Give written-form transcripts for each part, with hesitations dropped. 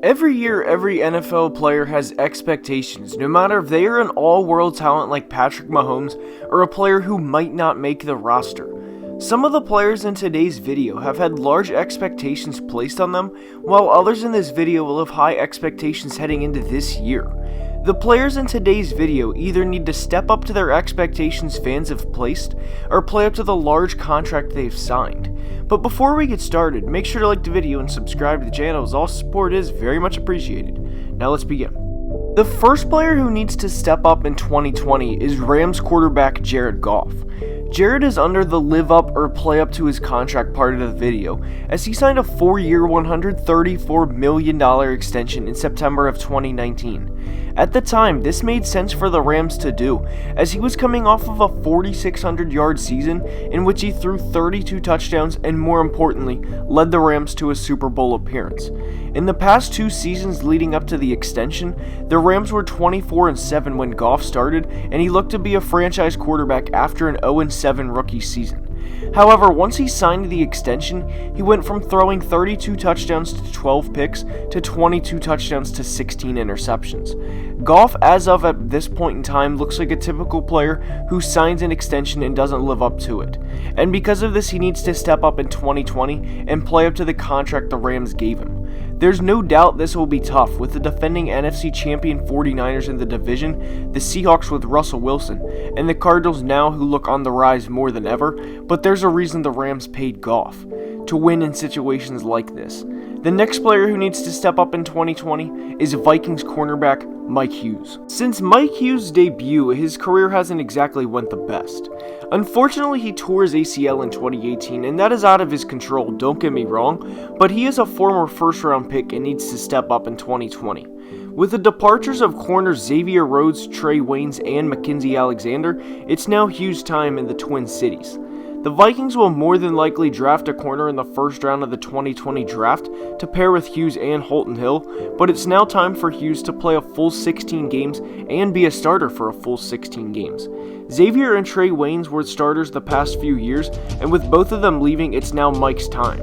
Every year, every NFL player has expectations, no matter if they are an all-world talent like Patrick Mahomes or a player who might not make the roster. Some of the players in today's video have had large expectations placed on them, while others in this video will have high expectations heading into this year. The players in today's video either need to step up to their expectations fans have placed, or play up to the large contract they've signed. But before we get started, make sure to like the video and subscribe to the channel, as all support is very much appreciated. Now let's begin. The first player who needs to step up in 2020 is Rams quarterback Jared Goff. Jared is under the live up or play up to his contract part of the video, as he signed a 4-year $134 million extension in September of 2019. At the time, this made sense for the Rams to do, as he was coming off of a 4,600-yard season in which he threw 32 touchdowns and, more importantly, led the Rams to a Super Bowl appearance. In the past 2 seasons leading up to the extension, the Rams were 24-7 when Goff started, and he looked to be a franchise quarterback after an 0-7 rookie season. However, once he signed the extension, he went from throwing 32 touchdowns to 12 picks to 22 touchdowns to 16 interceptions. Goff, as of at this point in time, looks like a typical player who signs an extension and doesn't live up to it. And because of this, he needs to step up in 2020 and play up to the contract the Rams gave him. There's no doubt this will be tough, with the defending NFC champion 49ers in the division, the Seahawks with Russell Wilson, and the Cardinals now who look on the rise more than ever, but there's a reason the Rams paid Goff: to win in situations like this. The next player who needs to step up in 2020 is Vikings cornerback Mike Hughes. Since Mike Hughes' debut, his career hasn't exactly went the best. Unfortunately, he tore his ACL in 2018, and that is out of his control, don't get me wrong, but he is a former first-round pick and needs to step up in 2020. With the departures of corners Xavier Rhodes, Trey Waynes, and Mackenzie Alexander, it's now Hughes' time in the Twin Cities. The Vikings will more than likely draft a corner in the first round of the 2020 draft to pair with Hughes and Holton Hill, but it's now time for Hughes to play a full 16 games and be a starter for a full 16 games. Xavier and Trey Waynes were starters the past few years, and with both of them leaving, it's now Mike's time.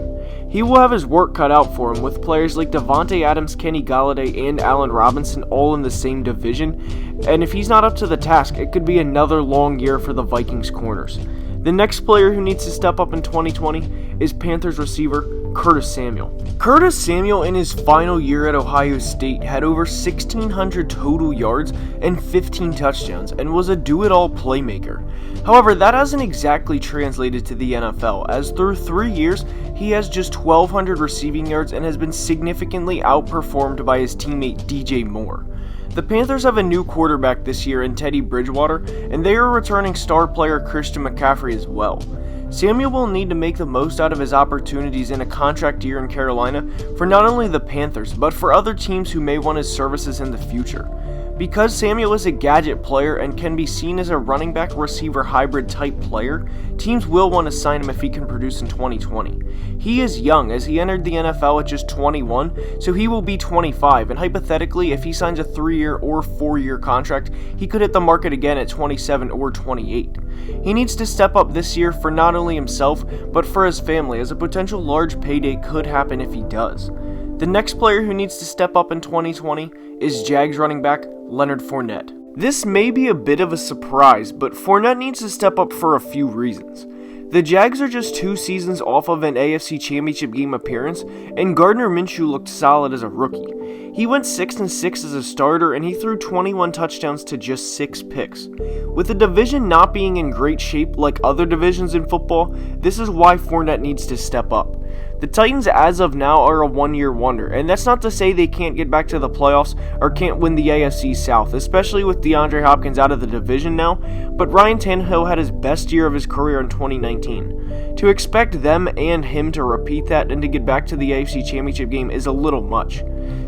He will have his work cut out for him, with players like Davante Adams, Kenny Golladay, and Allen Robinson all in the same division, and if he's not up to the task, it could be another long year for the Vikings corners. The next player who needs to step up in 2020 is Panthers receiver Curtis Samuel. Curtis Samuel, in his final year at Ohio State, had over 1,600 total yards and 15 touchdowns and was a do-it-all playmaker. However, that hasn't exactly translated to the NFL, as through 3 years, he has just 1,200 receiving yards and has been significantly outperformed by his teammate DJ Moore. The Panthers have a new quarterback this year in Teddy Bridgewater, and they are returning star player Christian McCaffrey as well. Samuel will need to make the most out of his opportunities in a contract year in Carolina for not only the Panthers, but for other teams who may want his services in the future. Because Samuel is a gadget player and can be seen as a running back receiver hybrid type player, teams will want to sign him if he can produce in 2020. He is young, as he entered the NFL at just 21, so he will be 25, and hypothetically, if he signs a 3-year or 4-year contract, he could hit the market again at 27 or 28. He needs to step up this year for not only himself, but for his family, as a potential large payday could happen if he does. The next player who needs to step up in 2020 is Jags running back Leonard Fournette. This may be a bit of a surprise, but Fournette needs to step up for a few reasons. The Jags are just 2 seasons off of an AFC Championship game appearance, and Gardner Minshew looked solid as a rookie. He went 6-6 as a starter, and he threw 21 touchdowns to just 6 picks. With the division not being in great shape like other divisions in football, this is why Fournette needs to step up. The Titans as of now are a 1-year wonder, and that's not to say they can't get back to the playoffs or can't win the AFC South, especially with DeAndre Hopkins out of the division now, but Ryan Tannehill had his best year of his career in 2019. To expect them and him to repeat that and to get back to the AFC Championship game is a little much.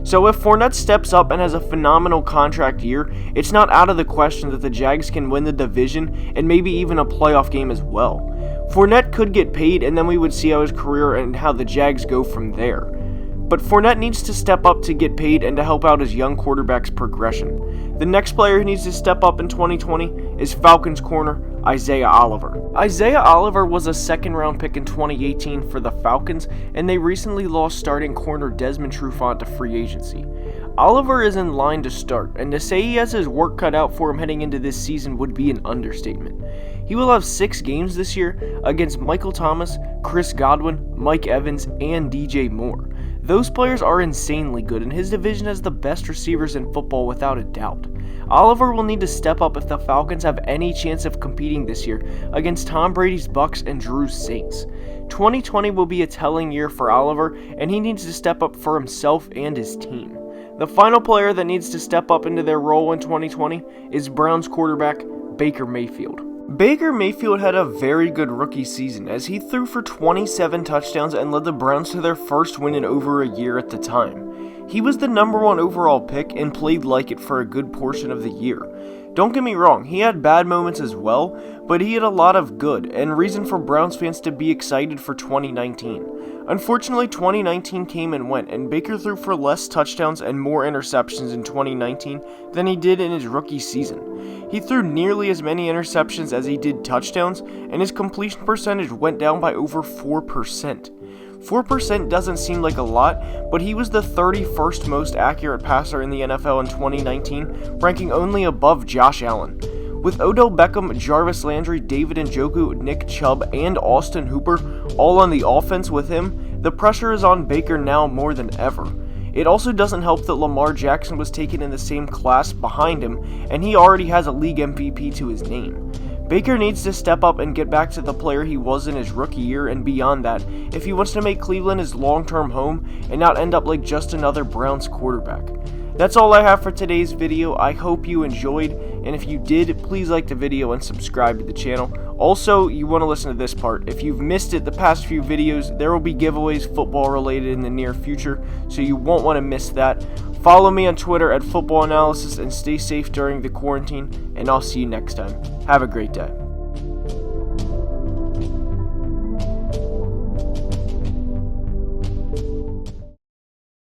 So if Fournette steps up and has a phenomenal contract year, it's not out of the question that the Jags can win the division and maybe even a playoff game as well. Fournette could get paid, and then we would see how his career and how the Jags go from there. But Fournette needs to step up to get paid and to help out his young quarterback's progression. The next player who needs to step up in 2020 is Falcons corner Isaiah Oliver. Isaiah Oliver was a second-round pick in 2018 for the Falcons, and they recently lost starting corner Desmond Trufant to free agency. Oliver is in line to start, and to say he has his work cut out for him heading into this season would be an understatement. He will have 6 games this year against Michael Thomas, Chris Godwin, Mike Evans, and DJ Moore. Those players are insanely good, and his division has the best receivers in football without a doubt. Oliver will need to step up if the Falcons have any chance of competing this year against Tom Brady's Bucks and Drew's Saints. 2020 will be a telling year for Oliver, and he needs to step up for himself and his team. The final player that needs to step up into their role in 2020 is Browns quarterback Baker Mayfield. Baker Mayfield had a very good rookie season as he threw for 27 touchdowns and led the Browns to their first win in over a year at the time. He was the number 1 overall pick and played like it for a good portion of the year. Don't get me wrong, he had bad moments as well, but he had a lot of good, and reason for Browns fans to be excited for 2019. Unfortunately, 2019 came and went, and Baker threw for less touchdowns and more interceptions in 2019 than he did in his rookie season. He threw nearly as many interceptions as he did touchdowns, and his completion percentage went down by over 4%. 4% doesn't seem like a lot, but he was the 31st most accurate passer in the NFL in 2019, ranking only above Josh Allen. With Odell Beckham, Jarvis Landry, David Njoku, Nick Chubb, and Austin Hooper all on the offense with him, the pressure is on Baker now more than ever. It also doesn't help that Lamar Jackson was taken in the same class behind him, and he already has a league MVP to his name. Baker needs to step up and get back to the player he was in his rookie year and beyond that if he wants to make Cleveland his long-term home and not end up like just another Browns quarterback. That's all I have for today's video. I hope you enjoyed, and if you did, please like the video and subscribe to the channel. Also, you want to listen to this part. If you've missed it the past few videos, there will be giveaways football related in the near future, so you won't want to miss that. Follow me on Twitter at Football Analysis and stay safe during the quarantine, and I'll see you next time. Have a great day.